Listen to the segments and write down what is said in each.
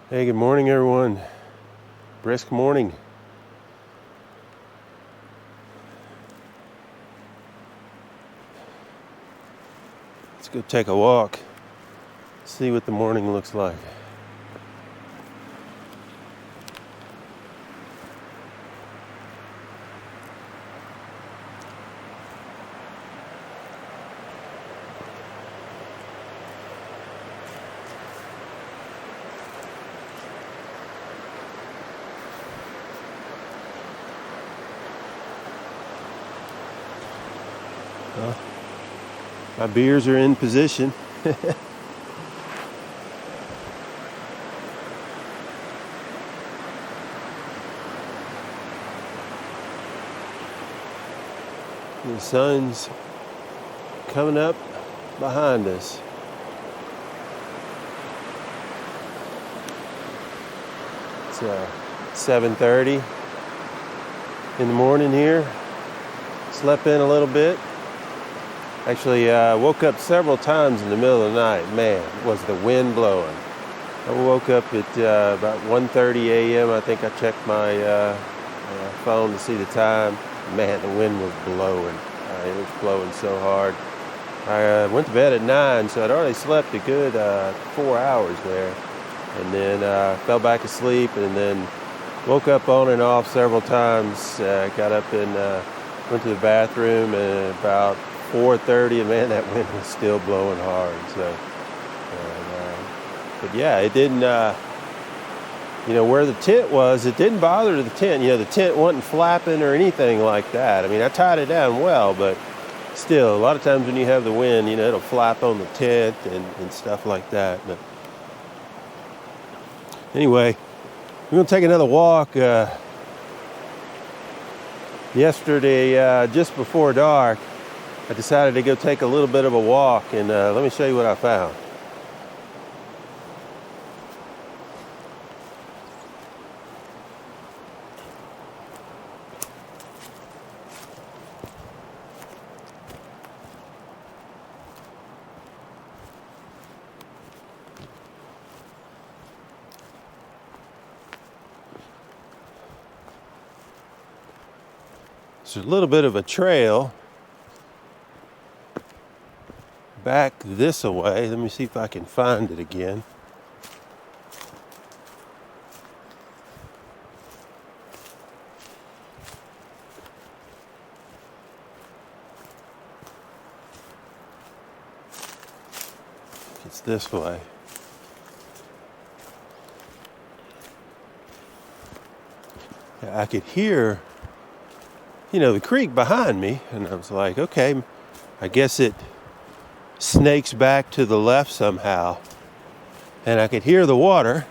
Hey, good morning, everyone. Brisk morning. Let's go take a walk, see what the morning looks like. Well, my beers are in position. The sun's coming up behind us. It's 7:30 in the morning here. Slept in a little bit. Actually, woke up several times in the middle of the night. Man, was the wind blowing. I woke up at about 1:30 a.m. I think I checked my phone to see the time. Man, the wind was blowing. It was blowing so hard. I went to bed at 9, so I'd already slept a good 4 hours there. And then fell back asleep, and then woke up on and off several times. Got up and went to the bathroom, and about 4:30, and man, that wind was still blowing hard. So, but yeah, it didn't. Where the tent was, it didn't bother the tent. The tent wasn't flapping or anything like that. I mean, I tied it down well, but still, a lot of times when you have the wind, it'll flap on the tent and stuff like that. But anyway, we're gonna take another walk. Yesterday, just before dark, I decided to go take a little bit of a walk, and let me show you what I found. There's a little bit of a trail back this way. Let me see if I can find it again. It's this way. I could hear the creek behind me, and I was like, okay, I guess it snakes back to the left somehow, and I could hear the water.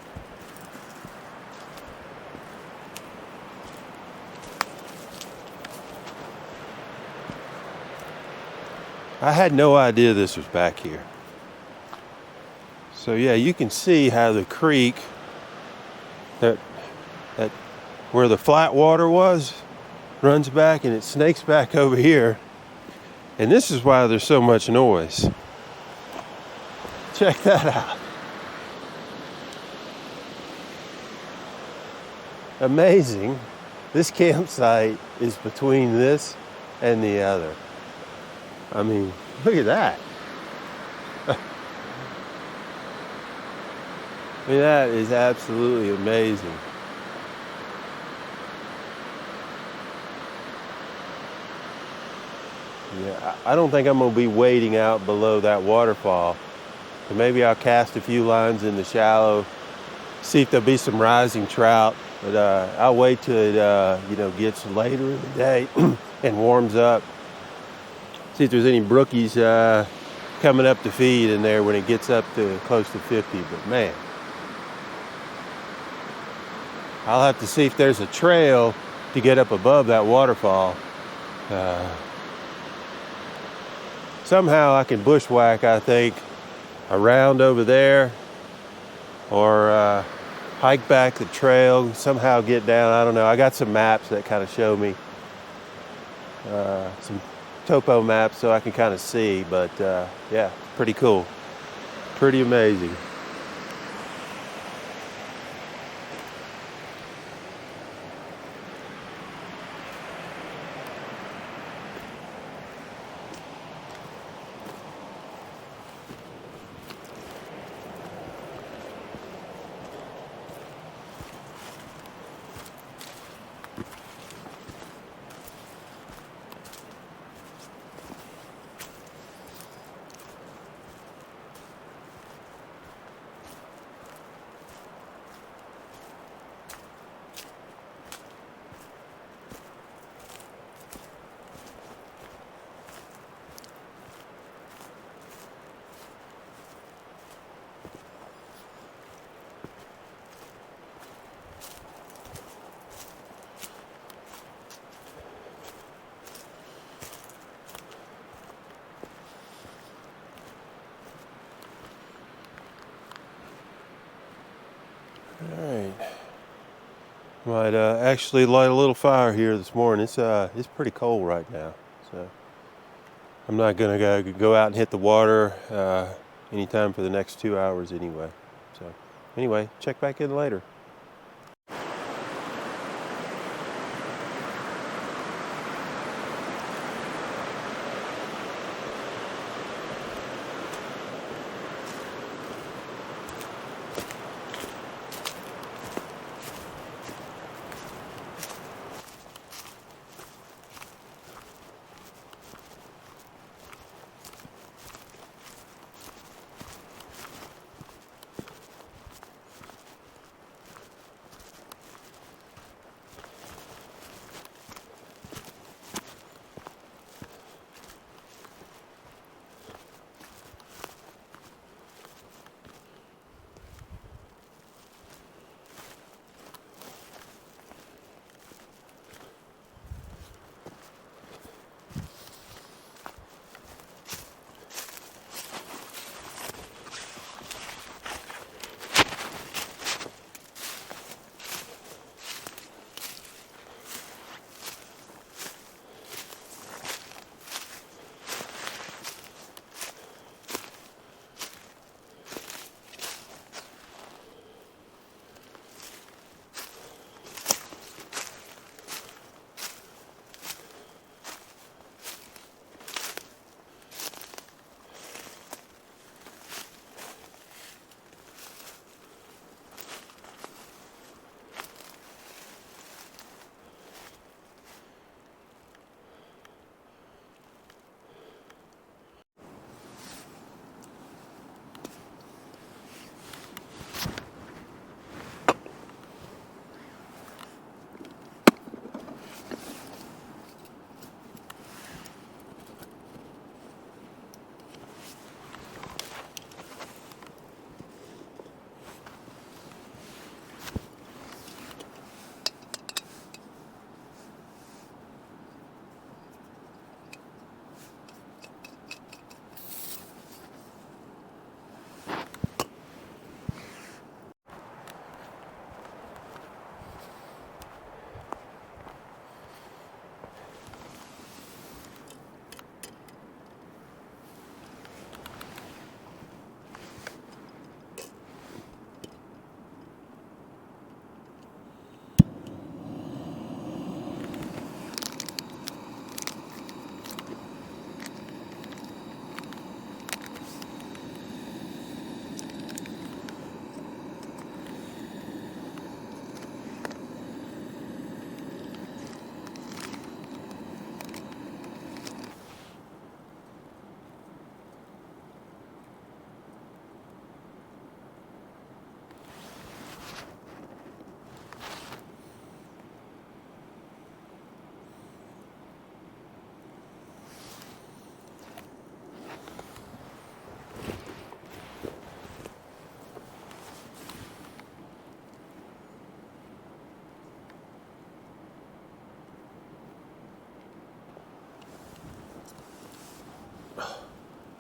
I had no idea this was back here. So yeah, you can see how the creek, that where the flat water was, runs back and it snakes back over here. And this is why there's so much noise. Check that out. Amazing. This campsite is between this and the other. I mean, look at that. I mean, that is absolutely amazing. Yeah, I don't think I'm going to be wading out below that waterfall. So maybe I'll cast a few lines in the shallow, see if there'll be some rising trout. But I'll wait till it gets later in the day and warms up. See if there's any brookies coming up to feed in there when it gets up to close to 50. But man, I'll have to see if there's a trail to get up above that waterfall. Somehow I can bushwhack, I think, around over there, or hike back the trail, somehow get down. I don't know. I got some maps that kind of show me, some topo maps, so I can kind of see. But yeah, pretty cool. Pretty amazing. Might actually light a little fire here this morning. It's pretty cold right now, so I'm not gonna go out and hit the water anytime for the next 2 hours anyway. So anyway, check back in later.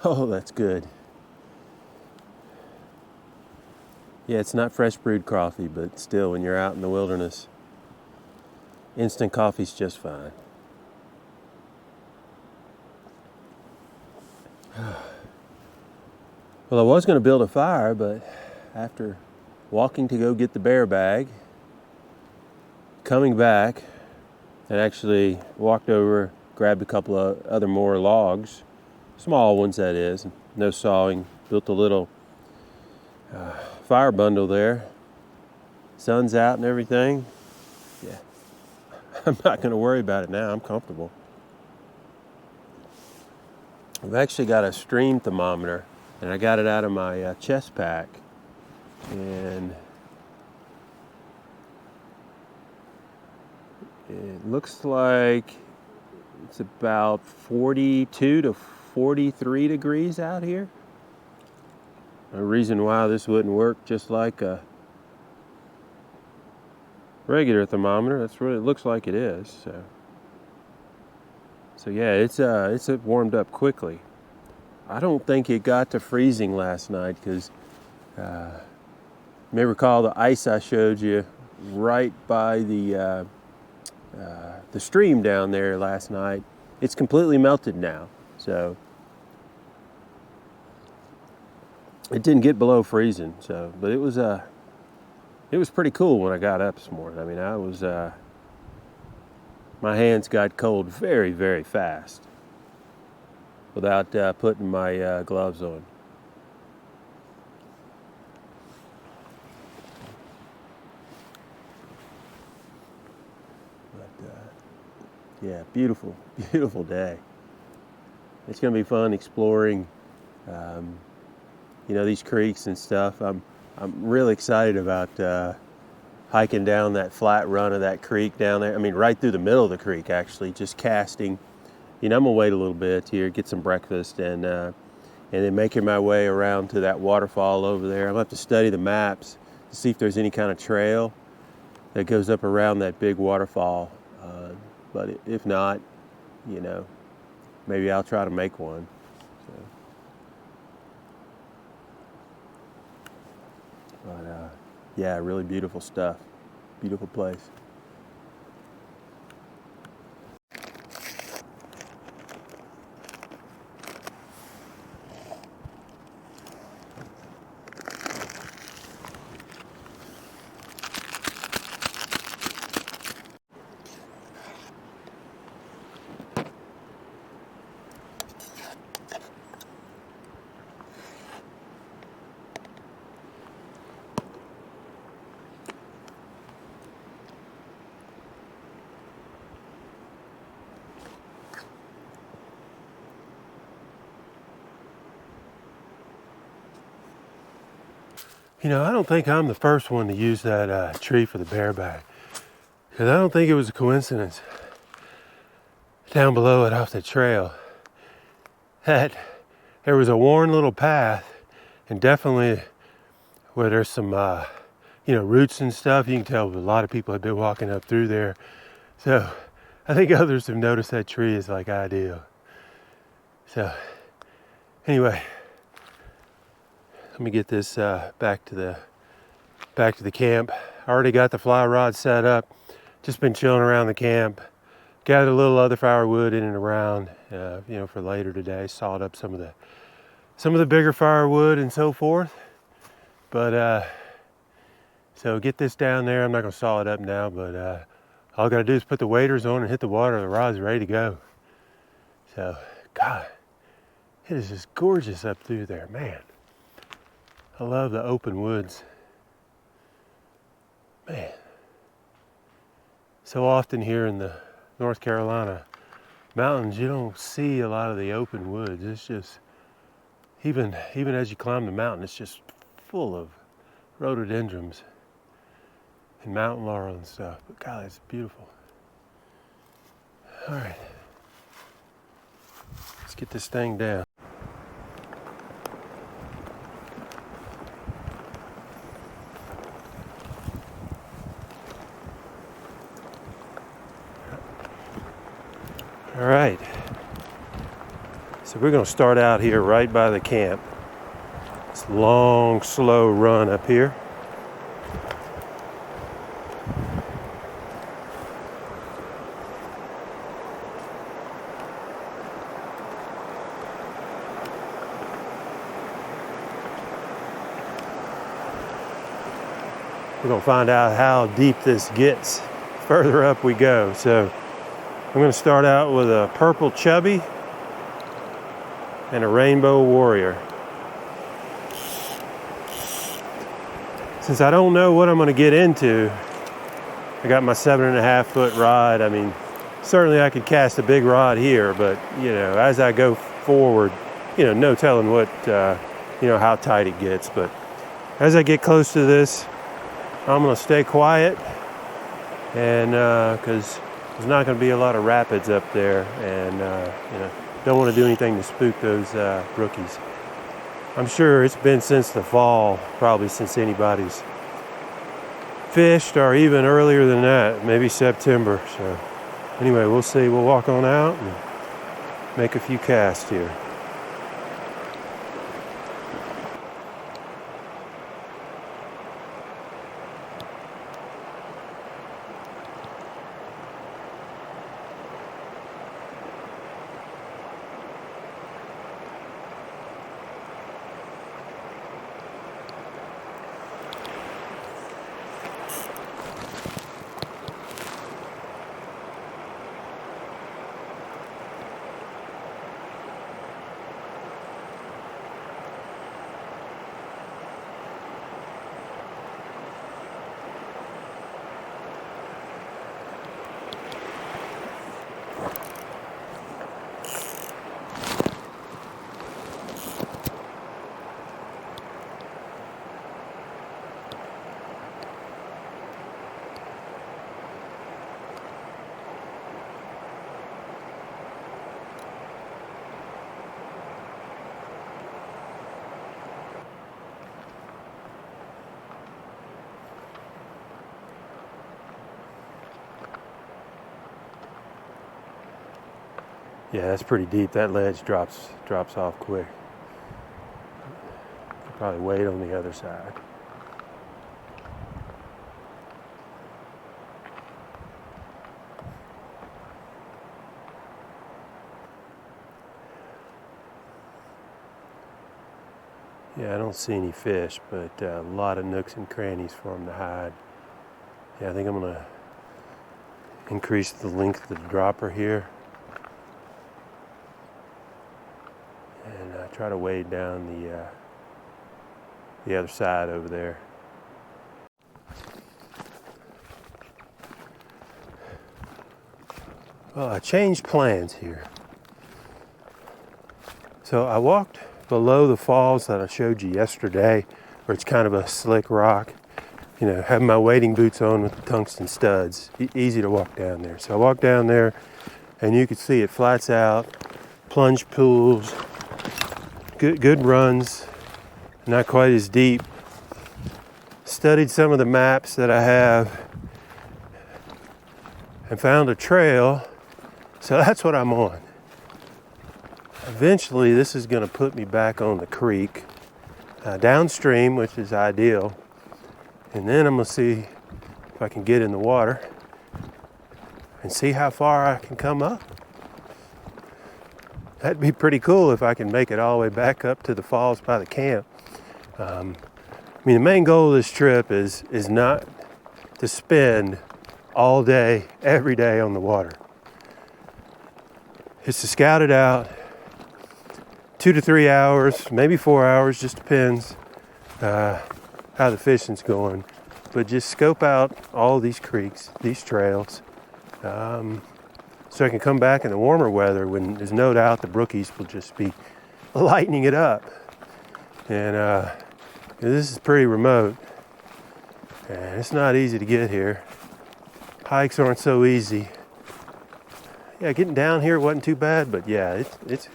Oh, that's good. Yeah, it's not fresh brewed coffee, but still, when you're out in the wilderness, instant coffee's just fine. Well, I was going to build a fire, but after walking to go get the bear bag, coming back, and actually walked over, grabbed a couple of other more logs, small ones that is, no sawing, built a little fire bundle there. Sun's out and everything. Yeah, I'm not going to worry about it now. I'm comfortable. I've actually got a stream thermometer, and I got it out of my chest pack, and it looks like it's about 42 to 43 degrees out here. A reason why this wouldn't work just like a regular thermometer. That's what it looks like it is. So yeah, it's warmed up quickly. I don't think it got to freezing last night because you may recall the ice I showed you right by the stream down there last night. It's completely melted now, so it didn't get below freezing. So, but it was pretty cool when I got up this morning. I mean, my hands got cold very, very fast without putting my gloves on. Yeah, beautiful, beautiful day. It's going to be fun exploring, these creeks and stuff. I'm really excited about hiking down that flat run of that creek down there. I mean, right through the middle of the creek, actually, just casting. I'm gonna wait a little bit here, get some breakfast, and then making my way around to that waterfall over there. I'm gonna have to study the maps to see if there's any kind of trail that goes up around that big waterfall. But if not, maybe I'll try to make one. So. But yeah, really beautiful stuff. Beautiful place. I don't think I'm the first one to use that tree for the bareback. Because I don't think it was a coincidence down below it off the trail that there was a worn little path, and definitely where there's some, roots and stuff. You can tell a lot of people have been walking up through there. So I think others have noticed that tree is like ideal. So anyway, let me get this back to the camp. I already got the fly rod set up. Just been chilling around the camp. Gathered a little other firewood in and around, for later today. Sawed up some of the bigger firewood and so forth. But so get this down there. I'm not gonna saw it up now, but all I gotta do is put the waders on and hit the water. The rod's ready to go. So, God, it is just gorgeous up through there, man. I love the open woods. Man. So often here in the North Carolina mountains, you don't see a lot of the open woods. It's just, even as you climb the mountain, it's just full of rhododendrons and mountain laurel and stuff. But God, it's beautiful. All right. Let's get this thing down. All right, so we're going to start out here right by the camp. It's a long, slow run up here. We're going to find out how deep this gets further up we go. So I'm going to start out with a purple chubby and a rainbow warrior. Since I don't know what I'm going to get into, I got my 7.5 foot rod. I mean, certainly I could cast a big rod here, but as I go forward, no telling what, how tight it gets. But as I get close to this, I'm going to stay quiet, and because there's not going to be a lot of rapids up there, and don't want to do anything to spook those brookies. I'm sure it's been since the fall, probably since anybody's fished, or even earlier than that, maybe September. So anyway, we'll see. We'll walk on out and make a few casts here. Yeah, that's pretty deep. That ledge drops off quick. Could probably wait on the other side. Yeah, I don't see any fish, but a lot of nooks and crannies for them to hide. Yeah, I think I'm gonna increase the length of the dropper here and try to wade down the other side over there. Well, I changed plans here. So I walked below the falls that I showed you yesterday, where it's kind of a slick rock. You know, having my wading boots on with the tungsten studs, easy to walk down there. So I walked down there, and you can see it flats out, plunge pools, good runs, not quite as deep. Studied some of the maps that I have, and found a trail. So that's what I'm on. Eventually, this is going to put me back on the creek, downstream, which is ideal. And then I'm going to see if I can get in the water and see how far I can come up. That'd be pretty cool if I can make it all the way back up to the falls by the camp. I mean, the main goal of this trip is not to spend all day, every day on the water. It's to scout it out, 2 to 3 hours, maybe 4 hours, just depends how the fishing's going. But just scope out all these creeks, these trails, so I can come back in the warmer weather when there's no doubt the brookies will just be lightening it up. And this is pretty remote, and it's not easy to get here. Hikes aren't so easy. Yeah, getting down here wasn't too bad, but yeah, it's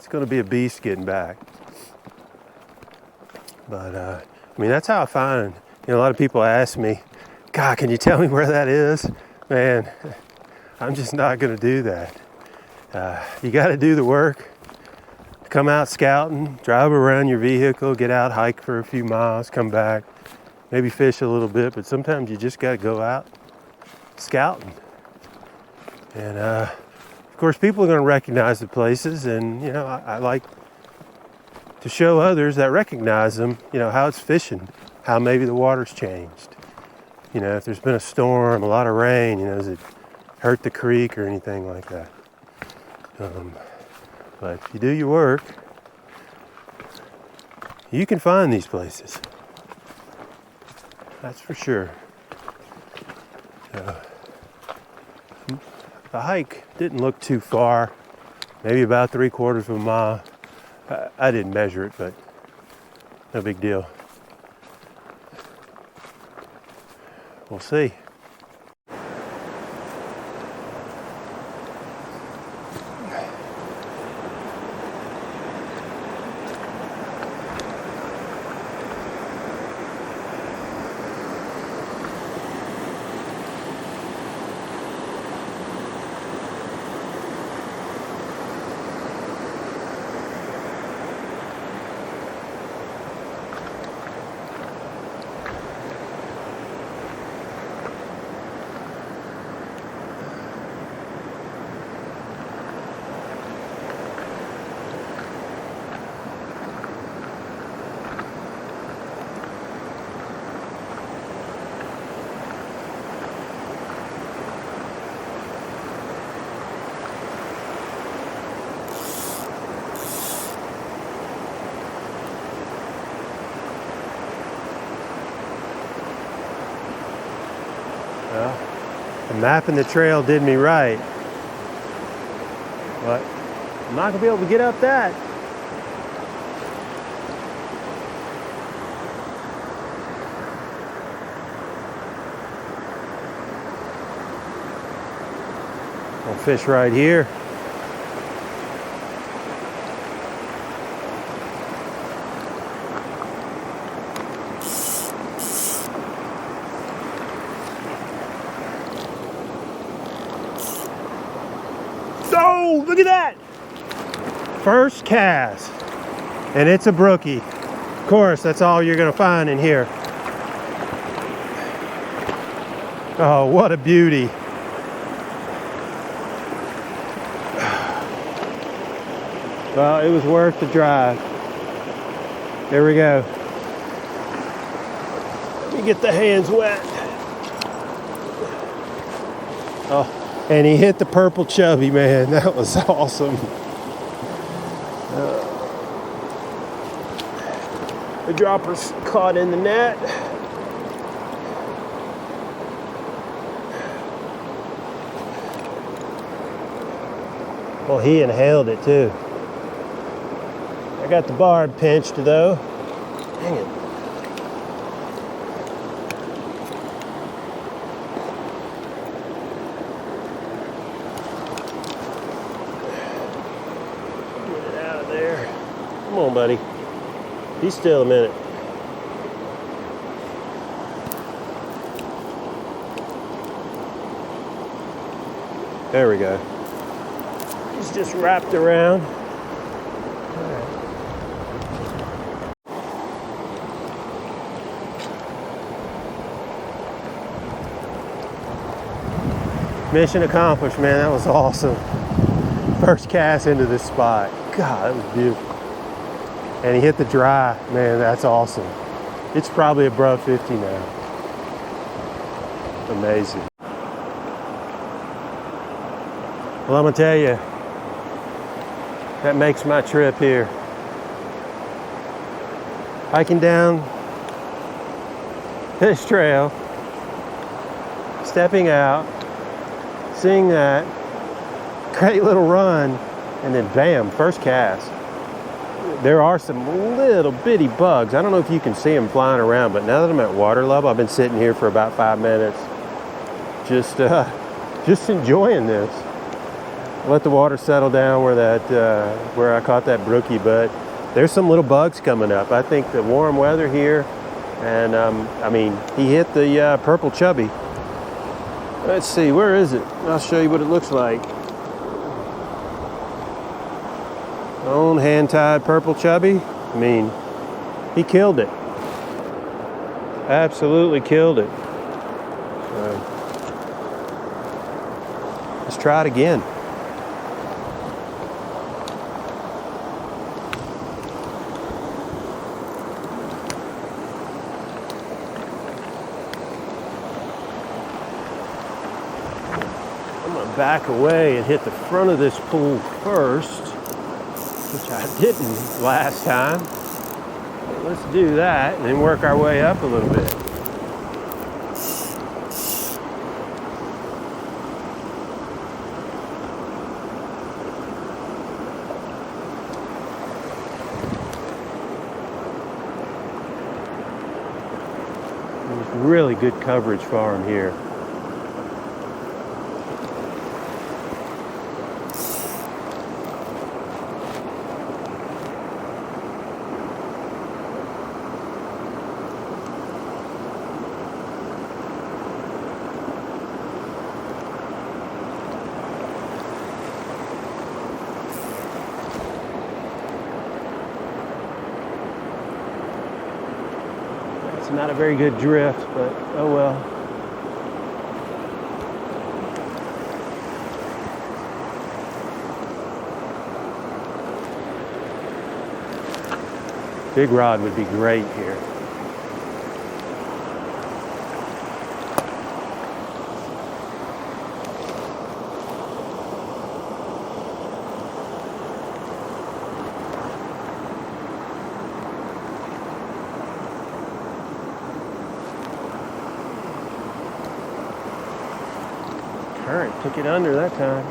going to be a beast getting back. But I mean, that's how I find. You know, a lot of people ask me, "God, can you tell me where that is?" Man, I'm just not going to do that. You got to do the work. Come out scouting, drive around your vehicle, get out, hike for a few miles, come back, maybe fish a little bit. But sometimes you just got to go out scouting. And of course, people are going to recognize the places, and you know, I like to show others that recognize them, you know, how it's fishing, how maybe the water's changed. You know, if there's been a storm, a lot of rain, you know, does it hurt the creek or anything like that? But if you do your work, you can find these places. That's for sure. The hike didn't look too far, maybe about 3/4 of a mile. I didn't measure it, but no big deal. We'll see. Well, the map and the trail did me right, but I'm not gonna be able to get up that. I'll fish right here. Oh, look at that! First cast. And it's a brookie. Of course, that's all you're gonna find in here. Oh, what a beauty. Well, it was worth the drive. There we go. Let me get the hands wet. Oh, and he hit the purple chubby, man. That was awesome. The dropper's caught in the net. Well, he inhaled it too. I got the barb pinched though. Dang it. Get it out of there. Come on, buddy. Be still a minute. There we go. He's just wrapped around. All right. Mission accomplished, man. That was awesome. First cast into this spot. God, that was beautiful. And he hit the dry. Man, that's awesome. It's probably above 50 now. Amazing. Well, I'm gonna tell you, that makes my trip here. Hiking down this trail, stepping out, seeing that great little run, and then bam, first cast. There are some little bitty bugs. I don't know if you can see them flying around, but now that I'm at water level, I've been sitting here for about 5 minutes, just enjoying this. Let the water settle down where I caught that brookie, but there's some little bugs coming up. I think the warm weather here, and I mean, he hit the purple chubby. Let's see, where is it? I'll show you what it looks like. Own hand-tied purple chubby. I mean, he killed it. Absolutely killed it. Let's try it again. Back away and hit the front of this pool first, which I didn't last time. But let's do that and then work our way up a little bit. There's really good coverage for him here. It's not a very good drift, but oh well. Big rod would be great here. Current took it under that time.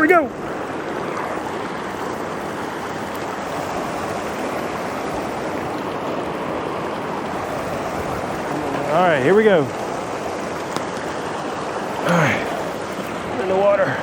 we go. All right, here we go. All right, in the water.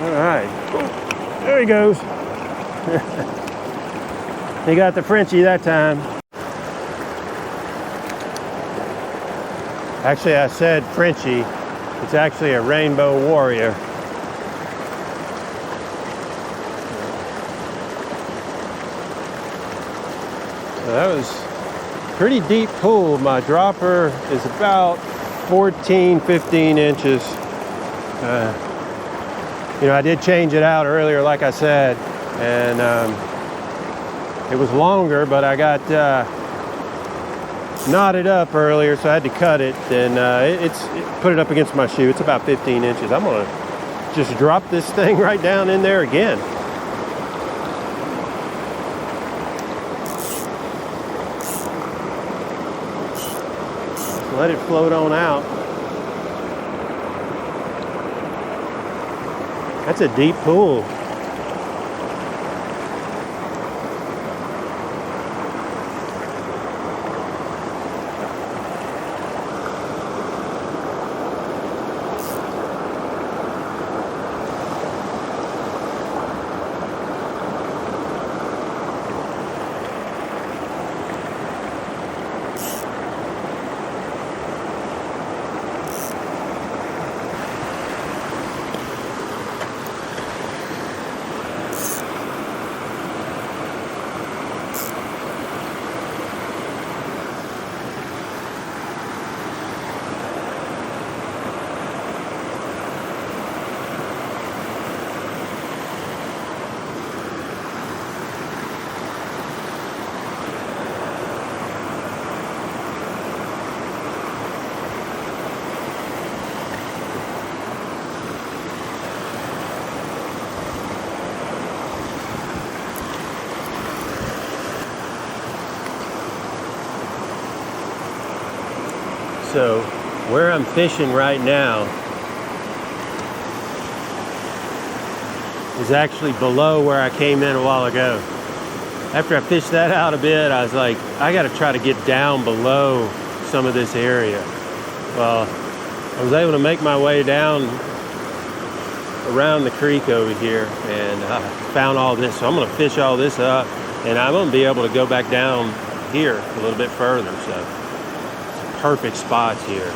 All right, there he goes. He got the Frenchie that time. Actually, I said Frenchie. It's actually a rainbow warrior. So that was a pretty deep pool. My dropper is about 14, 15 inches. You know, I did change it out earlier, like I said, and it was longer, but I got knotted up earlier, so I had to cut it, and put it up against my shoe. It's about 15 inches. I'm gonna just drop this thing right down in there again. Let it float on out. That's a deep pool. So where I'm fishing right now is actually below where I came in a while ago. After I fished that out a bit, I was like, I got to try to get down below some of this area. Well, I was able to make my way down around the creek over here, and I found all this. So I'm going to fish all this up, and I'm going to be able to go back down here a little bit further. So perfect spots here.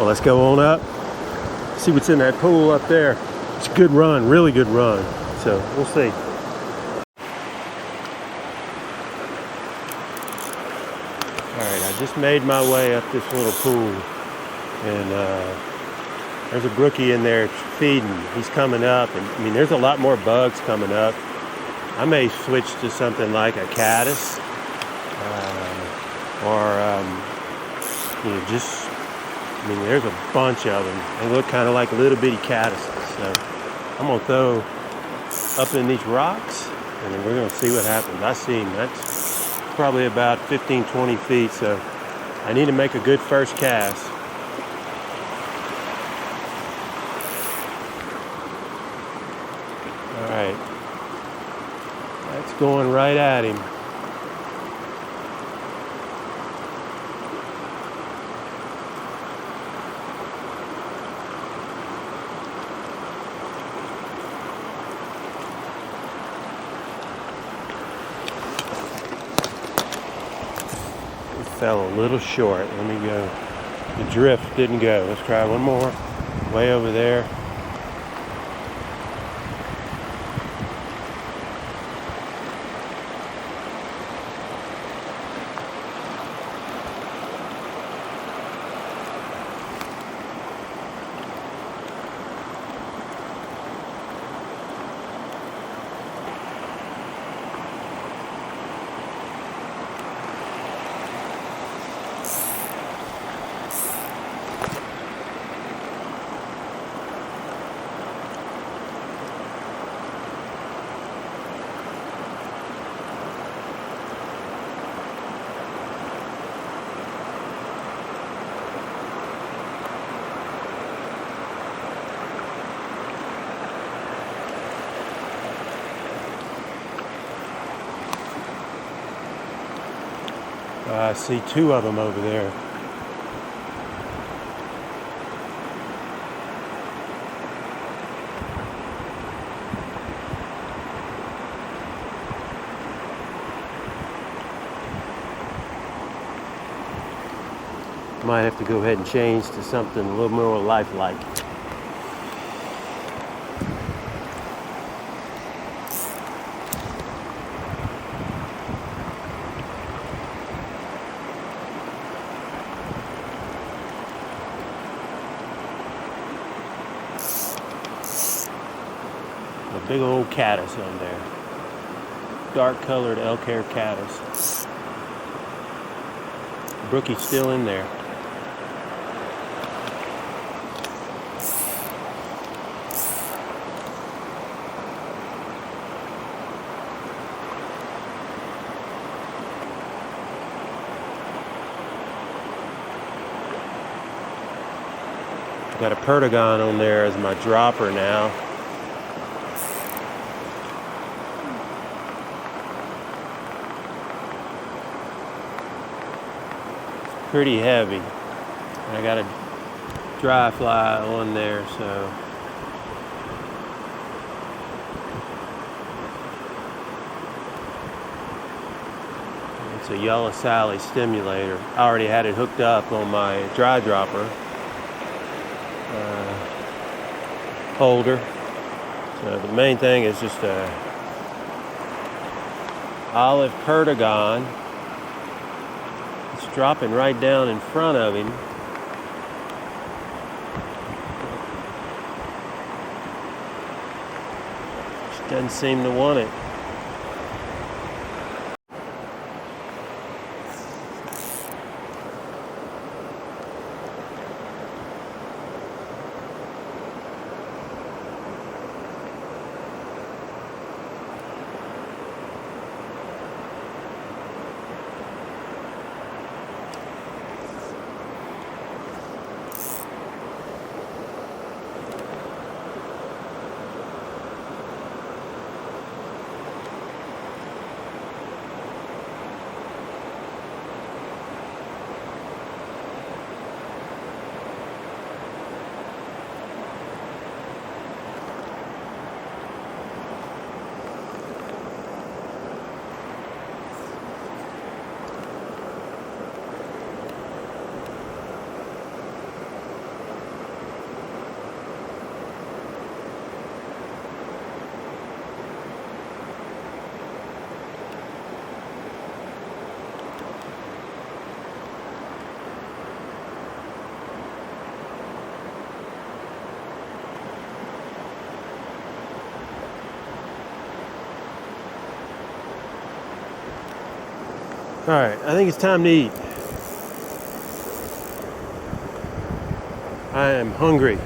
Well, let's go on up, see what's in that pool up there. It's a good run, really good run. So we'll see. All right, I just made my way up this little pool, and there's a brookie in there feeding. He's coming up, and I mean, there's a lot more bugs coming up. I may switch to something like a caddis, just, I mean, there's a bunch of them. They look kind of like little bitty caddises. So I'm gonna throw up in these rocks, and then we're gonna see what happens. I see him. That's probably about 15, 20 feet. So I need to make a good first cast. All right, that's going right at him. Fell a little short. Let me go. The drift didn't go. Let's try one more. Way over there. I see two of them over there. Might have to go ahead and change to something a little more lifelike. Big old caddis on there. Dark colored elk hair caddis. Brookie's still in there. Got a perdigon on there as my dropper now. Pretty heavy. And I got a dry fly on there, so it's a Yellow Sally stimulator. I already had it hooked up on my dry dropper holder. So the main thing is just a olive perdigon. Dropping right down in front of him. Just doesn't seem to want it. All right, I think it's time to eat. I am hungry.